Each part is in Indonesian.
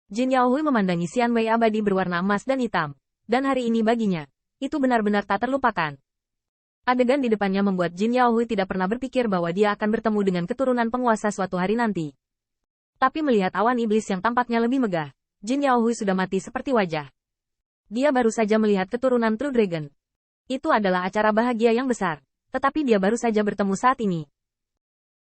Jin Yaohui memandangi Xian Wei abadi berwarna emas dan hitam. Dan hari ini baginya, itu benar-benar tak terlupakan. Adegan di depannya membuat Jin Yaohui tidak pernah berpikir bahwa dia akan bertemu dengan keturunan penguasa suatu hari nanti. Tapi melihat awan iblis yang tampaknya lebih megah, Jin Yaohui sudah mati seperti wajah. Dia baru saja melihat keturunan True Dragon. Itu adalah acara bahagia yang besar, tetapi dia baru saja bertemu saat ini.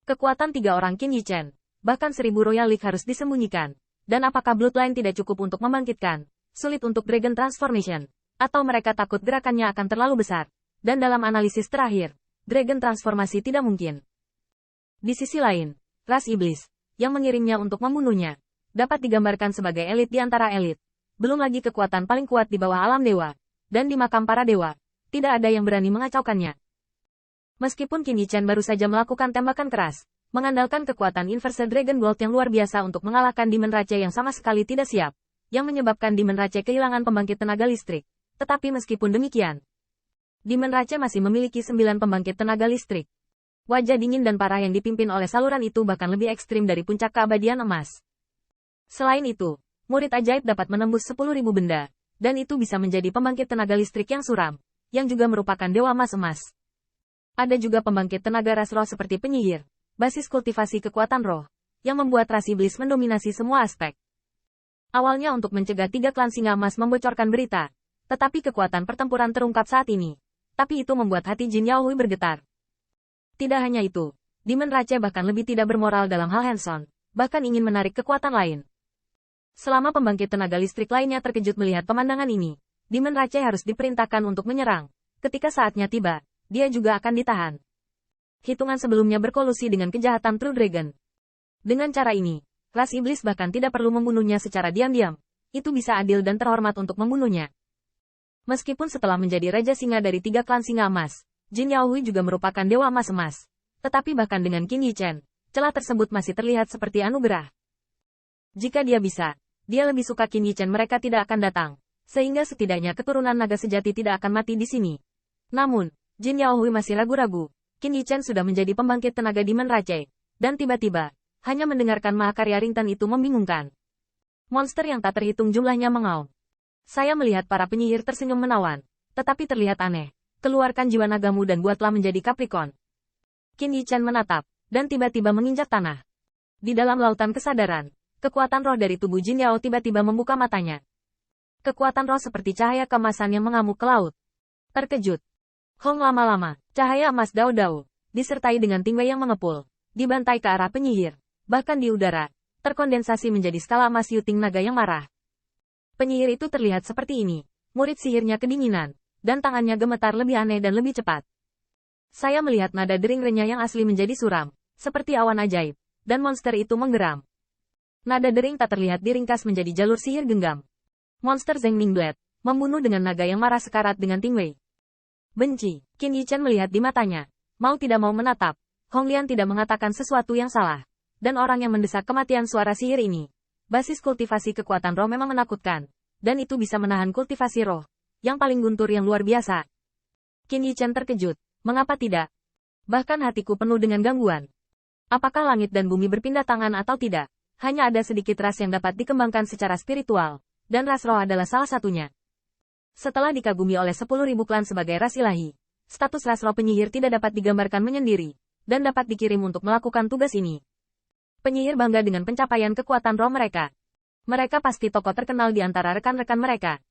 Kekuatan 3 orang Qin Yi Chen, bahkan 1000 Royal League harus disembunyikan. Dan apakah Bloodline tidak cukup untuk membangkitkan? Sulit untuk Dragon Transformation. Atau mereka takut gerakannya akan terlalu besar. Dan dalam analisis terakhir, Dragon Transformasi tidak mungkin. Di sisi lain, ras iblis, yang mengirimnya untuk membunuhnya, dapat digambarkan sebagai elit di antara elit. Belum lagi kekuatan paling kuat di bawah alam dewa. Dan di makam para dewa, tidak ada yang berani mengacaukannya. Meskipun Qin Yi Chen baru saja melakukan tembakan keras, mengandalkan kekuatan Inverse Dragon Gold yang luar biasa untuk mengalahkan Demon Rache yang sama sekali tidak siap, yang menyebabkan Demon Rache kehilangan pembangkit tenaga listrik. Tetapi meskipun demikian, Demon Rache masih memiliki 9 pembangkit tenaga listrik. Wajah dingin dan parah yang dipimpin oleh saluran itu bahkan lebih ekstrim dari puncak keabadian emas. Selain itu, murid ajaib dapat menembus 10.000 benda, dan itu bisa menjadi pembangkit tenaga listrik yang suram, yang juga merupakan dewa emas. Ada juga pembangkit tenaga ras roh seperti penyihir, basis kultivasi kekuatan roh, yang membuat ras iblis mendominasi semua aspek. Awalnya untuk mencegah 3 klan singa emas membocorkan berita, tetapi kekuatan pertempuran terungkap saat ini. Tapi itu membuat hati Jin Yaohui bergetar. Tidak hanya itu, Demon Rache bahkan lebih tidak bermoral dalam hal hands-on, bahkan ingin menarik kekuatan lain. Selama pembangkit tenaga listrik lainnya terkejut melihat pemandangan ini, Demon Rache harus diperintahkan untuk menyerang. Ketika saatnya tiba, dia juga akan ditahan. Hitungan sebelumnya berkolusi dengan kejahatan True Dragon. Dengan cara ini, ras iblis bahkan tidak perlu membunuhnya secara diam-diam. Itu bisa adil dan terhormat untuk membunuhnya. Meskipun setelah menjadi Raja Singa dari 3 klan singa emas, Jin Yaohui juga merupakan dewa emas. Tetapi bahkan dengan Qin Yi Chen, celah tersebut masih terlihat seperti anugerah. Jika dia bisa, dia lebih suka Qin Yi Chen mereka tidak akan datang. Sehingga setidaknya keturunan naga sejati tidak akan mati di sini. Namun, Jin Yaohui masih ragu-ragu. Qin Yi Chen sudah menjadi pembangkit tenaga Demon Rache. Dan tiba-tiba, hanya mendengarkan mahakarya rintan itu membingungkan. Monster yang tak terhitung jumlahnya mengaum. Saya melihat para penyihir tersenyum menawan. Tetapi terlihat aneh. Keluarkan jiwa nagamu dan buatlah menjadi Capricorn. Qin Yi Chen menatap, dan tiba-tiba menginjak tanah. Di dalam lautan kesadaran, kekuatan roh dari tubuh Jin Yao tiba-tiba membuka matanya. Kekuatan roh seperti cahaya keemasan yang mengamuk ke laut. Terkejut. Hong lama-lama, cahaya emas Dao, disertai dengan tingwei yang mengepul, dibantai ke arah penyihir, bahkan di udara, terkondensasi menjadi skala emas Yuting naga yang marah. Penyihir itu terlihat seperti ini, murid sihirnya kedinginan, dan tangannya gemetar lebih aneh dan lebih cepat. Saya melihat nada dering renyah yang asli menjadi suram, seperti awan ajaib, dan monster itu menggeram. Nada dering tak terlihat diringkas menjadi jalur sihir genggam. Monster Zhengming Blade, membunuh dengan naga yang marah sekarat dengan tingwei. Benci, Qin Yi Chen melihat di matanya. Mau tidak mau menatap, Hong Lian tidak mengatakan sesuatu yang salah. Dan orang yang mendesak kematian suara sihir ini. Basis kultivasi kekuatan roh memang menakutkan. Dan itu bisa menahan kultivasi roh. Yang paling guntur yang luar biasa. Qin Yi Chen terkejut. Mengapa tidak? Bahkan hatiku penuh dengan gangguan. Apakah langit dan bumi berpindah tangan atau tidak? Hanya ada sedikit ras yang dapat dikembangkan secara spiritual. Dan ras roh adalah salah satunya. Setelah dikagumi oleh 10.000 klan sebagai ras ilahi, status ras roh penyihir tidak dapat digambarkan menyendiri, dan dapat dikirim untuk melakukan tugas ini. Penyihir bangga dengan pencapaian kekuatan roh mereka. Mereka pasti tokoh terkenal di antara rekan-rekan mereka.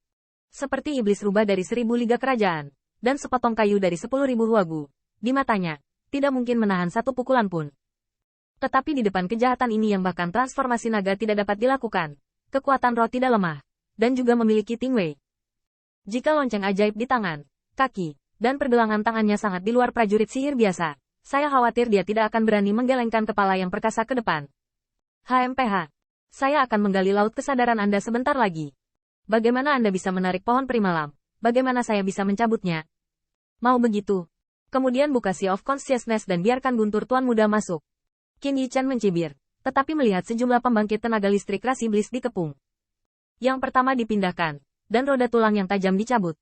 Seperti iblis rubah dari 1000 liga kerajaan, dan sepotong kayu dari 10.000 huagu. Di matanya, tidak mungkin menahan satu pukulan pun. Tetapi di depan kejahatan ini yang bahkan transformasi naga tidak dapat dilakukan, kekuatan roh tidak lemah, dan juga memiliki tingwei. Jika lonceng ajaib di tangan, kaki, dan pergelangan tangannya sangat di luar prajurit sihir biasa, saya khawatir dia tidak akan berani menggelengkan kepala yang perkasa ke depan. HMPH. Saya akan menggali laut kesadaran Anda sebentar lagi. Bagaimana Anda bisa menarik pohon primalam? Bagaimana saya bisa mencabutnya? Mau begitu? Kemudian buka Sea of Consciousness dan biarkan guntur Tuan Muda masuk. Qin Yi Chen mencibir, tetapi melihat sejumlah pembangkit tenaga listrik ras iblis dikepung. Yang pertama dipindahkan. Dan roda tulang yang tajam dicabut.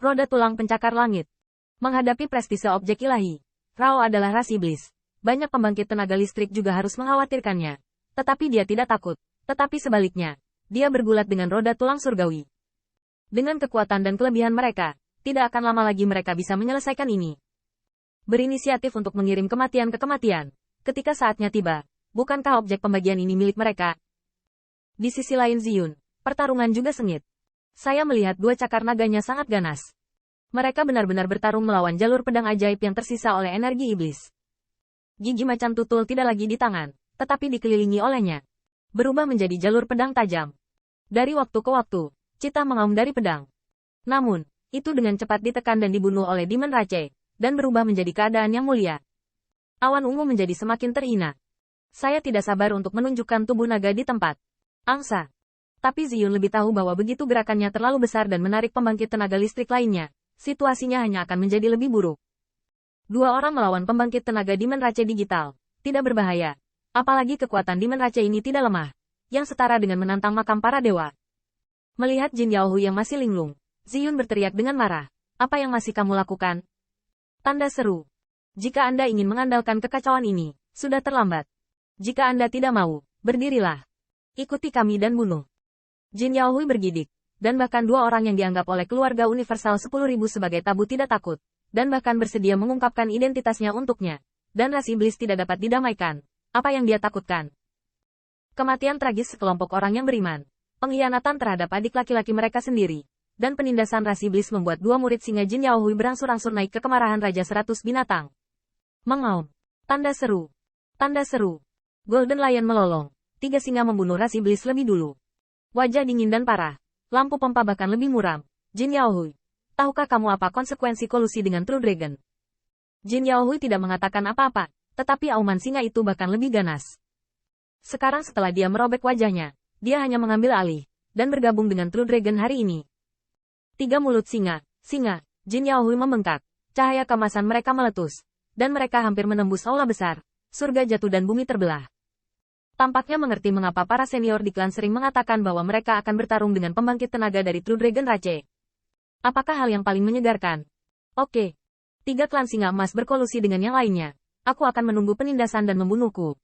Roda tulang pencakar langit. Menghadapi prestise objek ilahi, Rao adalah ras iblis. Banyak pembangkit tenaga listrik juga harus mengkhawatirkannya. Tetapi dia tidak takut. Tetapi sebaliknya, dia bergulat dengan roda tulang surgawi. Dengan kekuatan dan kelebihan mereka, tidak akan lama lagi mereka bisa menyelesaikan ini. Berinisiatif untuk mengirim kematian ke kematian. Ketika saatnya tiba, bukankah objek pembagian ini milik mereka? Di sisi lain Ziyun, pertarungan juga sengit. Saya melihat dua cakar naganya sangat ganas. Mereka benar-benar bertarung melawan jalur pedang ajaib yang tersisa oleh energi iblis. Gigi macan tutul tidak lagi di tangan, tetapi dikelilingi olehnya. Berubah menjadi jalur pedang tajam. Dari waktu ke waktu, Cita mengaum dari pedang. Namun, itu dengan cepat ditekan dan dibunuh oleh Demon Rache, dan berubah menjadi keadaan yang mulia. Awan ungu menjadi semakin terhina. Saya tidak sabar untuk menunjukkan tubuh naga di tempat angsa. Tapi Ziyun lebih tahu bahwa begitu gerakannya terlalu besar dan menarik pembangkit tenaga listrik lainnya, situasinya hanya akan menjadi lebih buruk. Dua orang melawan pembangkit tenaga Demon Rache digital, tidak berbahaya. Apalagi kekuatan Demon Rache ini tidak lemah, yang setara dengan menantang makam para dewa. Melihat Jin Yaohui yang masih linglung, Ziyun berteriak dengan marah. Apa yang masih kamu lakukan? Tanda seru. Jika Anda ingin mengandalkan kekacauan ini, sudah terlambat. Jika Anda tidak mau, berdirilah. Ikuti kami dan bunuh. Jin Yaohui bergidik, dan bahkan dua orang yang dianggap oleh keluarga universal 10.000 sebagai tabu tidak takut, dan bahkan bersedia mengungkapkan identitasnya untuknya. Dan ras iblis tidak dapat didamaikan. Apa yang dia takutkan? Kematian tragis sekelompok orang yang beriman. Pengkhianatan terhadap adik laki-laki mereka sendiri, dan penindasan ras iblis membuat dua murid singa Jin Yaohui berangsur-angsur naik ke kemarahan Raja 100 binatang. Mengaum. Tanda seru. Tanda seru. Golden Lion melolong. Tiga singa membunuh ras iblis lebih dulu. Wajah dingin dan parah. Lampu pompa bahkan lebih muram. Jin Yaohui. Tahukah kamu apa konsekuensi kolusi dengan True Dragon? Jin Yaohui tidak mengatakan apa-apa, tetapi auman singa itu bahkan lebih ganas. Sekarang setelah dia merobek wajahnya, dia hanya mengambil alih, dan bergabung dengan True Dragon hari ini. Tiga mulut singa, Jin Yaohui membengkak, cahaya kemasan mereka meletus, dan mereka hampir menembus aula besar, surga jatuh dan bumi terbelah. Tampaknya mengerti mengapa para senior di klan sering mengatakan bahwa mereka akan bertarung dengan pembangkit tenaga dari True Dragon Rache. Apakah hal yang paling menyegarkan? Oke. Tiga klan singa emas berkolusi dengan yang lainnya. Aku akan menunggu penindasan dan membunuhku.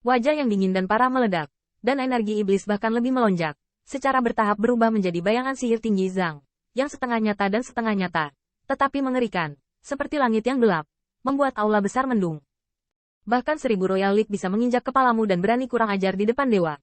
Wajah yang dingin dan parah meledak. Dan energi iblis bahkan lebih melonjak, secara bertahap berubah menjadi bayangan sihir tinggi Zhang, yang setengah nyata dan setengah nyata, tetapi mengerikan, seperti langit yang gelap, membuat aula besar mendung. Bahkan 1000 Royal League bisa menginjak kepalamu dan berani kurang ajar di depan dewa.